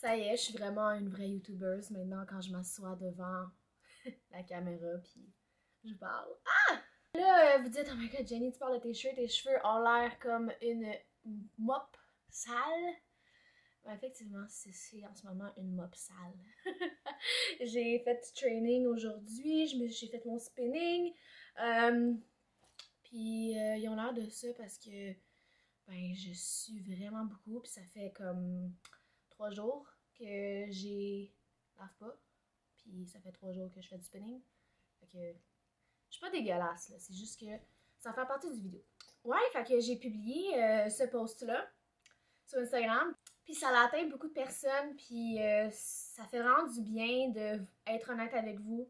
Ça y est, je suis vraiment une vraie youtubeuse maintenant quand je m'assois devant la caméra puis je parle. Ah! Là, vous dites, oh my god, Jenny, tu parles de tes cheveux ont l'air comme une mop sale. Ben, effectivement, c'est en ce moment une mop sale. J'ai fait du training aujourd'hui, j'ai fait mon spinning. Puis ils ont l'air de ça parce que ben je suis vraiment beaucoup, puis ça fait comme 3 jours que j'ai lave pas, puis ça fait 3 jours que je fais du spinning. Fait que je suis pas dégueulasse là, c'est juste que ça fait partie du vidéo. Ouais, fait que j'ai publié ce post-là sur Instagram, puis ça a atteint beaucoup de personnes, puis ça fait vraiment du bien d'être honnête avec vous.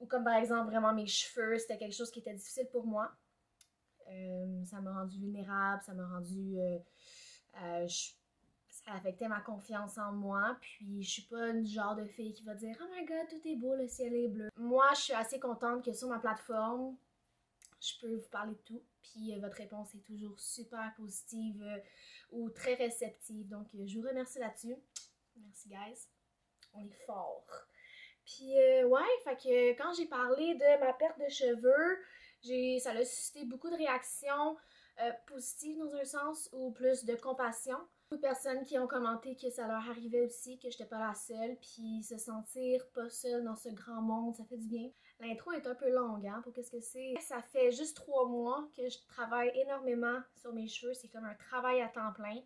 Ou comme par exemple vraiment mes cheveux, c'était quelque chose qui était difficile pour moi. Ça m'a rendu vulnérable, ça m'a rendu... ça affectait ma confiance en moi, puis je suis pas une genre de fille qui va dire « Oh my god, tout est beau, le ciel est bleu ». Moi, je suis assez contente que sur ma plateforme, je peux vous parler de tout, puis votre réponse est toujours super positive ou très réceptive, donc je vous remercie là-dessus. Merci guys, on est fort. Puis ouais, fait que quand j'ai parlé de ma perte de cheveux, ça a suscité beaucoup de réactions positives dans un sens, ou plus de compassion. Beaucoup de personnes qui ont commenté que ça leur arrivait aussi, que j'étais pas la seule, puis se sentir pas seule dans ce grand monde, ça fait du bien. L'intro est un peu longue, hein, pour qu'est-ce que c'est. Ça fait juste 3 mois que je travaille énormément sur mes cheveux, c'est comme un travail à temps plein.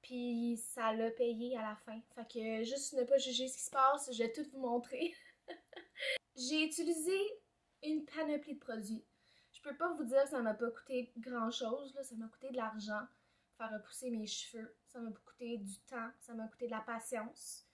Puis ça l'a payé à la fin. Fait que juste ne pas juger ce qui se passe, je vais tout vous montrer. J'ai utilisé une panoplie de produits. Je peux pas vous dire que ça m'a pas coûté grand chose, là. Ça m'a coûté de l'argent pour faire repousser mes cheveux. Ça m'a coûté du temps, ça m'a coûté de la patience.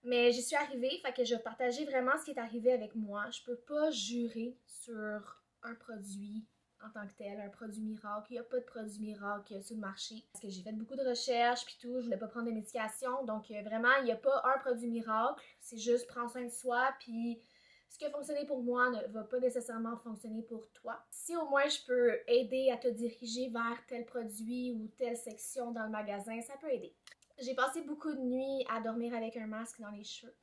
Mais j'y suis arrivée, fait que je vais partager vraiment ce qui est arrivé avec moi. Je peux pas jurer sur un produit en tant que tel, un produit miracle. Il n'y a pas de produit miracle sur le marché. Parce que j'ai fait beaucoup de recherches puis tout, je voulais pas prendre de médication. Donc vraiment, il n'y a pas un produit miracle. C'est juste prendre soin de soi, puis ce qui a fonctionné pour moi ne va pas nécessairement fonctionner pour toi. Si au moins je peux aider à te diriger vers tel produit ou telle section dans le magasin, ça peut aider. J'ai passé beaucoup de nuits à dormir avec un masque dans les cheveux.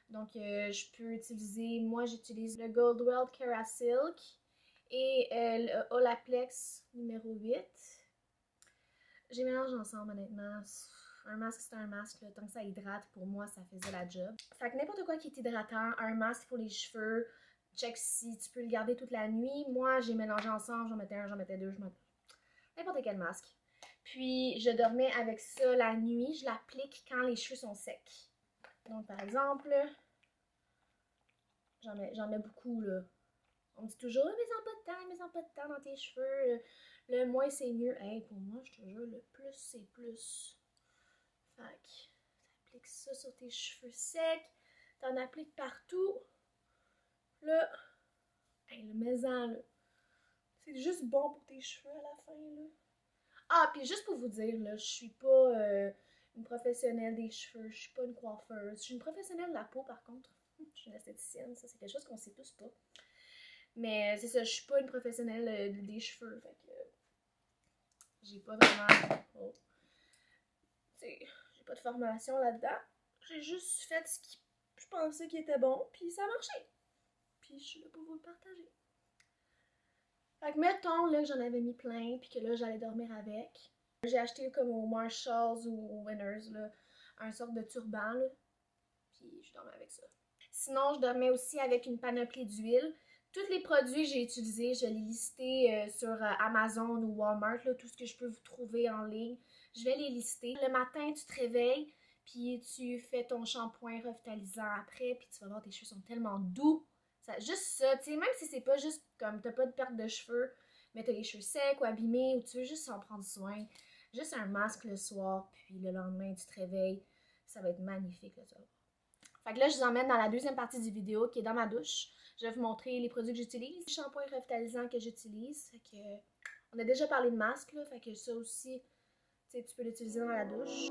Donc je peux utiliser, moi j'utilise le Goldwell Kerasilk et le Olaplex numéro 8. J'ai mélangé ensemble honnêtement. Un masque c'est un masque, là. Tant que ça hydrate, pour moi ça faisait la job. Fait que n'importe quoi qui est hydratant, un masque pour les cheveux, check si tu peux le garder toute la nuit. Moi j'ai mélangé ensemble, j'en mettais un, j'en mettais deux, n'importe quel masque. Puis je dormais avec ça la nuit, je l'applique quand les cheveux sont secs. Donc par exemple, j'en mets beaucoup là. On me dit toujours, mets-en pas de temps, mets-en pas de temps dans tes cheveux. Le moins c'est mieux. Hey, pour moi, je te jure, le plus c'est plus. Fait que t'appliques ça sur tes cheveux secs, t'en appliques partout. Là, hey, le mets-en là. C'est juste bon pour tes cheveux à la fin là. Ah, puis juste pour vous dire, là, je suis pas une professionnelle des cheveux, je suis pas une coiffeuse. Je suis une professionnelle de la peau par contre. Je suis une esthéticienne, ça c'est quelque chose qu'on sait tous pas. Mais c'est ça, je suis pas une professionnelle des cheveux, fait que j'ai pas vraiment... Oh. J'ai pas de formation là-dedans. J'ai juste fait ce que je pensais qui était bon, puis ça a marché. Puis je suis là pour vous le partager. Fait que mettons là que j'en avais mis plein, puis que là j'allais dormir avec. J'ai acheté comme au Marshalls ou au Winners, là, un sorte de turban, là. Puis je dormais avec ça. Sinon, je dormais aussi avec une panoplie d'huile. Tous les produits que j'ai utilisés, je vais les lister sur Amazon ou Walmart, là, tout ce que je peux vous trouver en ligne. Je vais les lister. Le matin, tu te réveilles, puis tu fais ton shampoing revitalisant après, puis tu vas voir, tes cheveux sont tellement doux. Juste ça, tu sais, même si c'est pas juste comme t'as pas de perte de cheveux, mais t'as les cheveux secs ou abîmés, ou tu veux juste en prendre soin, juste un masque le soir, puis le lendemain, tu te réveilles, ça va être magnifique, là, ça. Fait que là, je vous emmène dans la deuxième partie du vidéo, qui est dans ma douche. Je vais vous montrer les produits que j'utilise, les shampoings revitalisants que j'utilise. Fait que, on a déjà parlé de masque, là, fait que ça aussi, tu sais, tu peux l'utiliser dans la douche.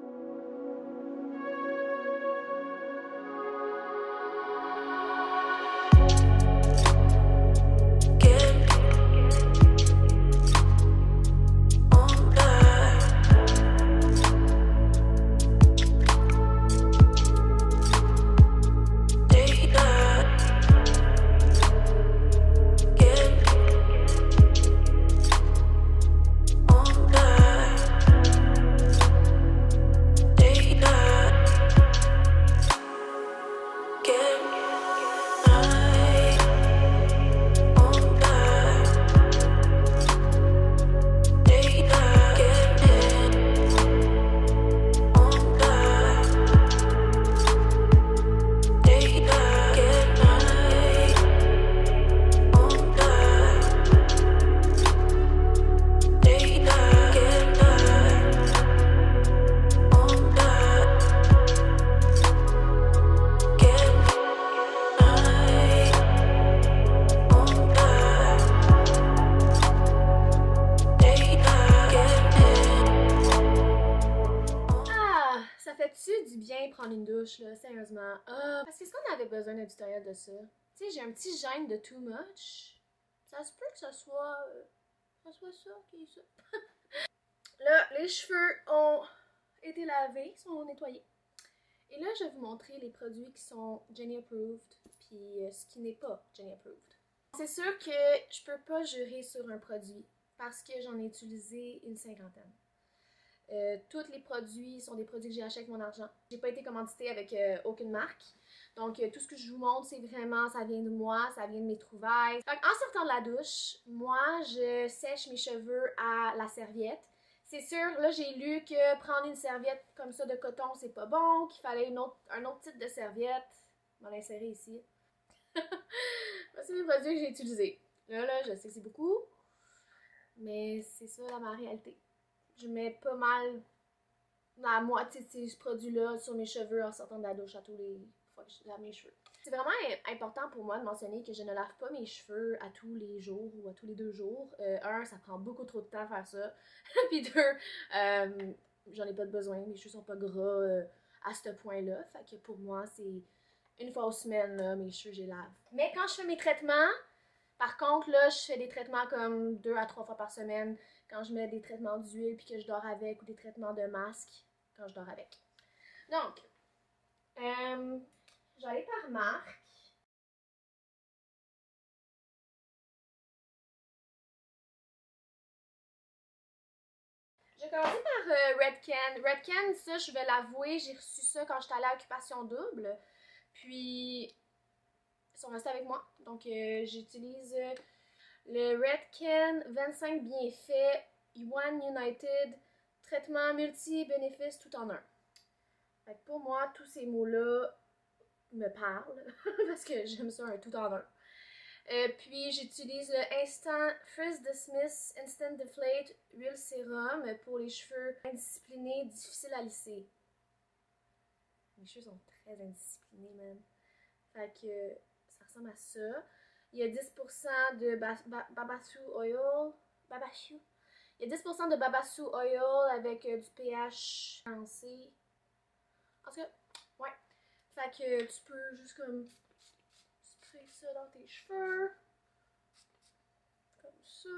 ça fait-tu du bien prendre une douche, là, sérieusement? Ah, parce qu'est-ce qu'on avait besoin d'un tutoriel de ça? Tu sais, j'ai un petit gène de too much. Ça se peut que ça soit ça qui est ça. Là, les cheveux ont été lavés, sont nettoyés. Et là, je vais vous montrer les produits qui sont Jenny Approved, puis ce qui n'est pas Jenny Approved. C'est sûr que je peux pas jurer sur un produit parce que j'en ai utilisé une cinquantaine. Tous les produits sont des produits que j'ai achetés avec mon argent. J'ai pas été commanditée avec aucune marque. Donc tout ce que je vous montre, c'est vraiment, ça vient de moi, ça vient de mes trouvailles. Donc, en sortant de la douche, moi, je sèche mes cheveux à la serviette. C'est sûr, là, j'ai lu que prendre une serviette comme ça de coton, c'est pas bon, qu'il fallait un autre type de serviette. Je vais l'insérer ici. Voici les produits que j'ai utilisés. Là, je sais que c'est beaucoup, mais c'est ça, ma réalité. Je mets pas mal la moitié de ces produits-là sur mes cheveux en sortant de la douche à tous les fois que je lave mes cheveux. C'est vraiment important pour moi de mentionner que je ne lave pas mes cheveux à tous les jours ou à tous les 2 jours. Un, ça prend beaucoup trop de temps à faire ça. Puis deux, j'en ai pas de besoin. Mes cheveux sont pas gras à ce point-là. Fait que pour moi, c'est une fois aux semaines, là, mes cheveux, je les lave. Mais quand je fais mes traitements, par contre, là, je fais des traitements comme 2 à 3 fois par semaine. Quand je mets des traitements d'huile puis que je dors avec, ou des traitements de masque quand je dors avec. Donc, j'allais par marque. J'ai commencé par Redken. Redken, ça, je vais l'avouer, j'ai reçu ça quand j'étais allée à Occupation Double. Puis, ils sont restés avec moi. Donc, j'utilise le Redken 25 bienfaits One United traitement multi-bénéfices tout en un. Fait que pour moi, tous ces mots-là me parlent parce que j'aime ça un tout en un. Puis j'utilise le Instant Frizz Dismiss Instant Deflate Huile Sérum pour les cheveux indisciplinés, difficiles à lisser. Mes cheveux sont très indisciplinés, man. Fait que ça ressemble à ça. Il y a 10% de Babassu Oil. Babassu. Il y a 10% de Babassu Oil avec du pH balancé. En tout cas, ouais. Fait que tu peux juste comme sprayer ça dans tes cheveux. Comme ça.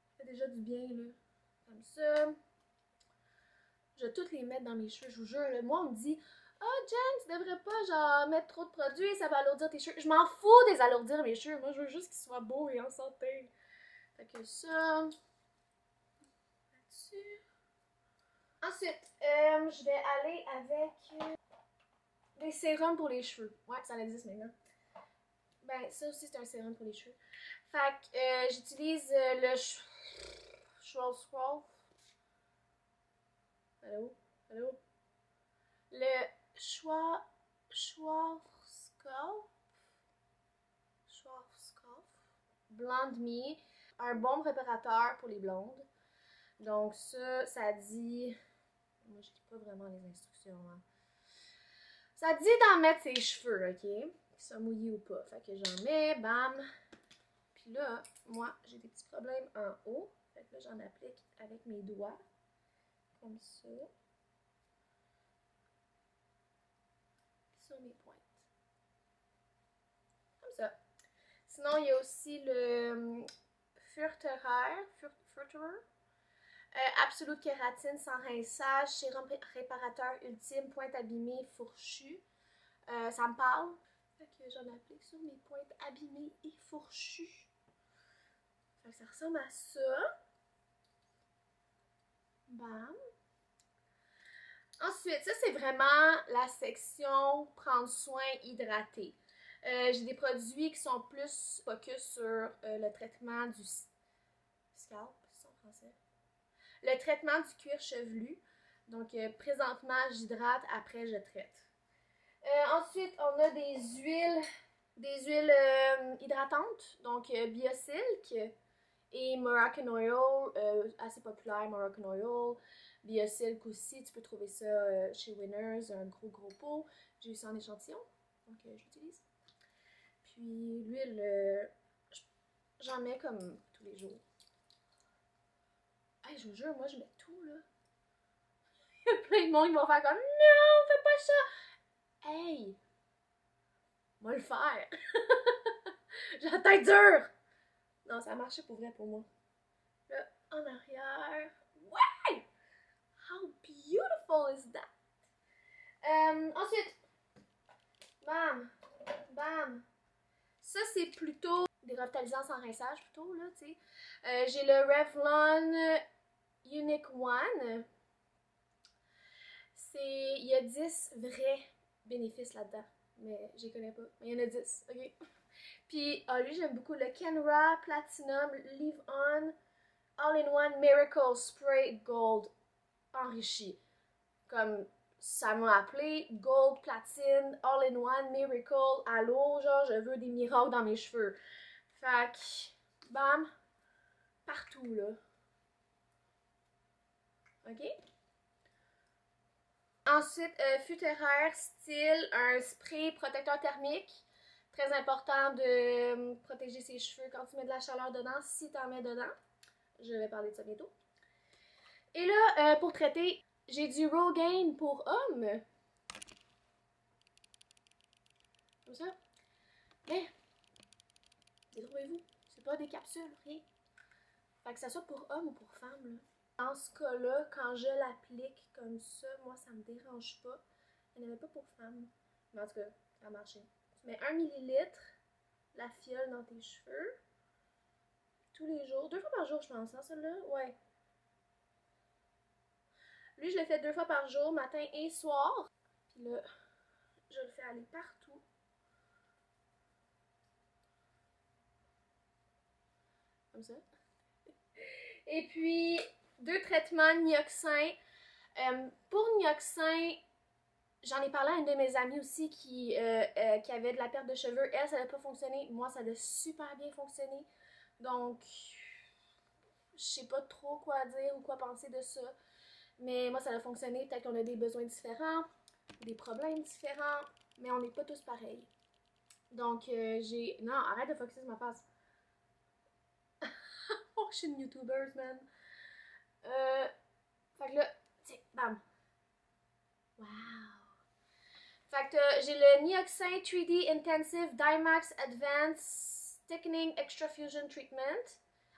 Ça fait déjà du bien, là. Comme ça. Je vais toutes les mettre dans mes cheveux, je vous jure. Là. Moi, on me dit « Ah, oh, Jen, tu devrais pas genre mettre trop de produits, ça va alourdir tes cheveux. » Je m'en fous des alourdir mes cheveux. Moi, je veux juste qu'ils soient beaux et en santé. Fait que ça. Là-dessus. Ensuite, je vais aller avec des sérums pour les cheveux. Ouais, ça existe maintenant. Ben, ça aussi, c'est un sérum pour les cheveux. Fait que j'utilise le Schwarzkopf. Allô? Allô? Le Schwarzkopf. Blonde Me. Un bon préparateur pour les blondes. Donc ça dit... Moi, je lis pas vraiment les instructions. Hein. Ça dit d'en mettre ses cheveux, ok? Qu'ils soient mouillés ou pas. Fait que j'en mets, bam. Puis là, moi, j'ai des petits problèmes en haut. Fait que là, j'en applique avec mes doigts. Comme ça. Sur mes pointes. Comme ça. Sinon, il y a aussi le Furterer. Absolute kératine sans rinçage, sérum réparateur ultime, pointe abîmée, fourchue. Ça me parle. Fait que j'en applique sur mes pointes abîmées et fourchues. Fait que ça ressemble à ça. Bam. Ensuite, ça c'est vraiment la section prendre soin, hydrater. J'ai des produits qui sont plus focus sur le traitement du scalp, c'est en français. Le traitement du cuir chevelu. Donc, présentement, j'hydrate, après, je traite. Ensuite, on a des huiles hydratantes. Donc, Biosilk et Moroccan Oil, assez populaire, Moroccan Oil. Biosilk aussi, tu peux trouver ça chez Winners, un gros pot. J'ai eu ça en échantillon, donc je l'utilise. Puis, l'huile, j'en mets comme tous les jours. Hey, je vous jure, moi je mets tout là. Il y a plein de monde qui vont faire comme non, fais pas ça! Hey! On va le faire! J'ai la tête dure! Non, ça a marché pour vrai pour moi. Là, en arrière. Ouais! How beautiful is that? Ensuite, bam! Bam! Ça, c'est plutôt des revitalisants sans rinçage, plutôt, là, tu sais. J'ai le Revlon Unique One. Il y a 10 vrais bénéfices là-dedans. Mais je les connais pas. Mais il y en a 10, ok? Puis, lui, j'aime beaucoup le Kenra Platinum Leave On All-in-One Miracle Spray Gold enrichi. Comme ça m'a appelé Gold Platine All-in-One Miracle à l'eau. Genre, je veux des miracles dans mes cheveux. Fait que, bam, partout là. Ok? Ensuite, Futeraire style, un spray protecteur thermique. Très important de protéger ses cheveux quand tu mets de la chaleur dedans, si tu en mets dedans. Je vais parler de ça bientôt. Et là, pour traiter, j'ai du Rogaine pour hommes. Comme ça. Mais, détrouvez-vous, c'est pas des capsules, rien. Fait que ça soit pour hommes ou pour femmes, là. Dans ce cas-là, quand je l'applique comme ça, moi, ça me dérange pas. Il n'y en avait pas pour femmes. Mais en tout cas, ça a marché. Tu mets 1 millilitre, la fiole dans tes cheveux. Tous les jours. 2 fois par jour, je pense, hein, celle-là? Ouais. Lui, je le fais 2 fois par jour, matin et soir. Puis là, je le fais aller partout. Comme ça. Et puis, 2 traitements Nioxin. Pour Nioxin, j'en ai parlé à une de mes amies aussi qui avait de la perte de cheveux. Elle, ça n'a pas fonctionné. Moi, ça a super bien fonctionné. Donc, je sais pas trop quoi dire ou quoi penser de ça. Mais moi, ça a fonctionné. Peut-être qu'on a des besoins différents, des problèmes différents, mais on n'est pas tous pareils. Donc, j'ai... Non, arrête de focuser sur ma face. Oh, je suis une YouTuber, man. Fait que là, tiens, bam. Wow. Fait que j'ai le Nioxin 3D Intensive Dymax Advanced Thickening Extra Fusion Treatment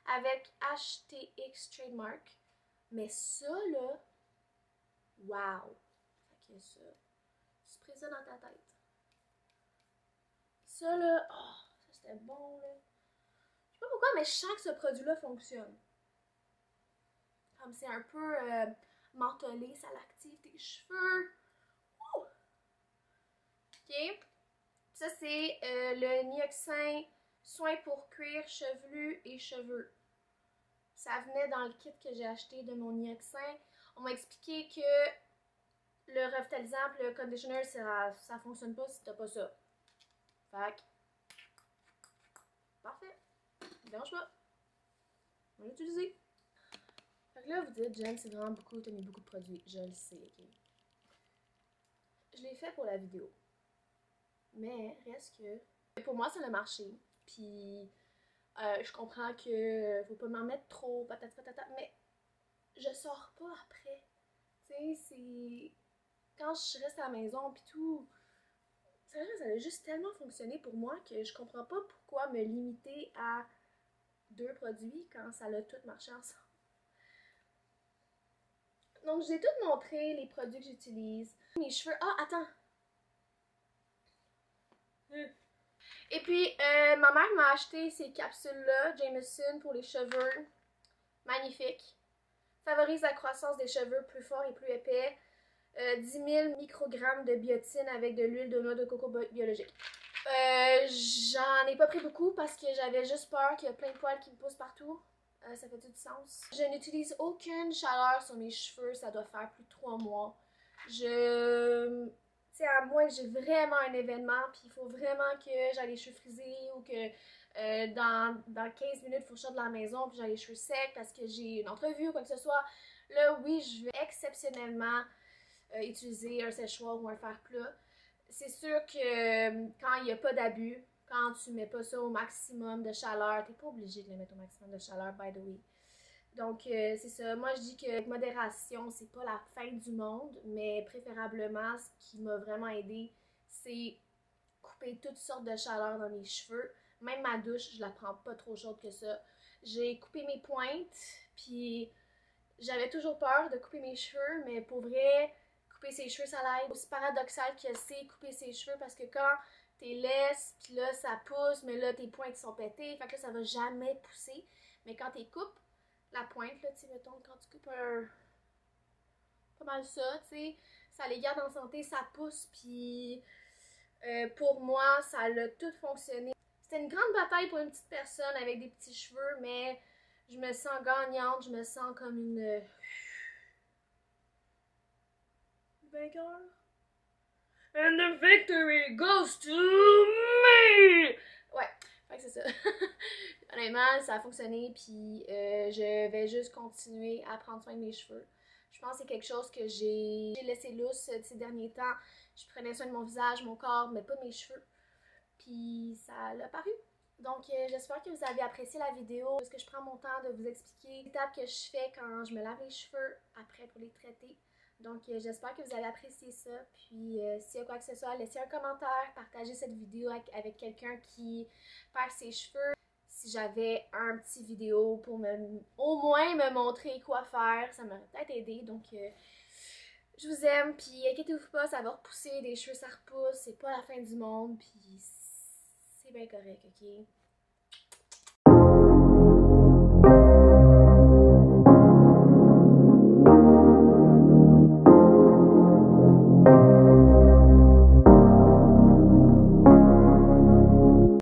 avec HTX Trademark. Mais ça, là, wow. Fait que ça, tu te présentes dans ta tête. Ça, là, oh, ça c'était bon, là. Je sais pas pourquoi, mais je sens que ce produit-là fonctionne. Comme c'est un peu mentholé, ça l'active tes cheveux. Ouh! Ok. Ça, c'est le Nioxin Soin pour cuir chevelu et cheveux. Ça venait dans le kit que j'ai acheté de mon Nioxin. On m'a expliqué que le revitalisant et le conditioner, ça fonctionne pas si t'as pas ça. Fait que, parfait. Ne dérange pas. On va l'utiliser. Fait que là, vous dites, Jen, c'est vraiment beaucoup, t'as mis beaucoup de produits. Je le sais, ok. Je l'ai fait pour la vidéo. Mais reste que pour moi, ça a marché. Puis je comprends que faut pas m'en mettre trop, patata patata, mais je sors pas après. Tu sais, c'est. Quand je reste à la maison pis tout, ça a juste tellement fonctionné pour moi que je comprends pas pourquoi me limiter à 2 produits quand ça a tout marché ensemble. Donc, j'ai tout montré, les produits que j'utilise. Mes cheveux. Ah, attends! Et puis, ma mère m'a acheté ces capsules-là, Jameson pour les cheveux. Magnifique. Favorise la croissance des cheveux plus forts et plus épais. 10 000 microgrammes de biotine avec de l'huile de noix de coco biologique. J'en ai pas pris beaucoup parce que j'avais juste peur qu'il y ait plein de poils qui me poussent partout. Ça fait tout du sens. Je n'utilise aucune chaleur sur mes cheveux, ça doit faire plus de 3 mois. Tu sais, à moins que j'ai vraiment un événement, puis il faut vraiment que j'aille les cheveux frisés ou que dans 15 minutes, il faut que je sorte de la maison, puis j'ai les cheveux secs parce que j'ai une entrevue ou quoi que ce soit. Là, oui, je vais exceptionnellement utiliser un séchoir ou un fer plat. C'est sûr que quand il n'y a pas d'abus, quand tu mets pas ça au maximum de chaleur, t'es pas obligé de le mettre au maximum de chaleur, by the way. Donc, c'est ça. Moi, je dis que modération, c'est pas la fin du monde, mais préférablement, ce qui m'a vraiment aidé, c'est couper toutes sortes de chaleur dans mes cheveux. Même ma douche, je la prends pas trop chaude que ça. J'ai coupé mes pointes, puis j'avais toujours peur de couper mes cheveux, mais pour vrai, couper ses cheveux, ça l'aide. Aussi paradoxal que c'est couper ses cheveux parce que quand t'es laisse, puis là, ça pousse, mais là, tes pointes sont pétées, fait que là, ça va jamais pousser. Mais quand t'es coupes, la pointe, là, tu sais, mettons, quand tu coupes un... pas mal ça, tu sais, ça les garde en santé, ça pousse, puis pour moi, ça a tout fonctionné. C'était une grande bataille pour une petite personne avec des petits cheveux, mais je me sens gagnante, je me sens comme une vainqueur. And the victory goes to me! Ouais, fait que c'est ça. Honnêtement, ça a fonctionné, puis je vais juste continuer à prendre soin de mes cheveux. Je pense que c'est quelque chose que j'ai laissé lousse ces derniers temps. Je prenais soin de mon visage, mon corps, mais pas de mes cheveux. Puis ça l'a paru. Donc j'espère que vous avez apprécié la vidéo, parce que je prends mon temps de vous expliquer les étapes que je fais quand je me lave les cheveux après pour les traiter. Donc j'espère que vous avez apprécié ça. Puis s'il y a quoi que ce soit, laissez un commentaire, partagez cette vidéo avec quelqu'un qui perd ses cheveux. Si j'avais un petit vidéo pour au moins me montrer quoi faire, ça m'aurait peut-être aidé. Donc je vous aime, puis inquiétez-vous pas, ça va repousser, des cheveux ça repousse, c'est pas la fin du monde, puis c'est bien correct, ok?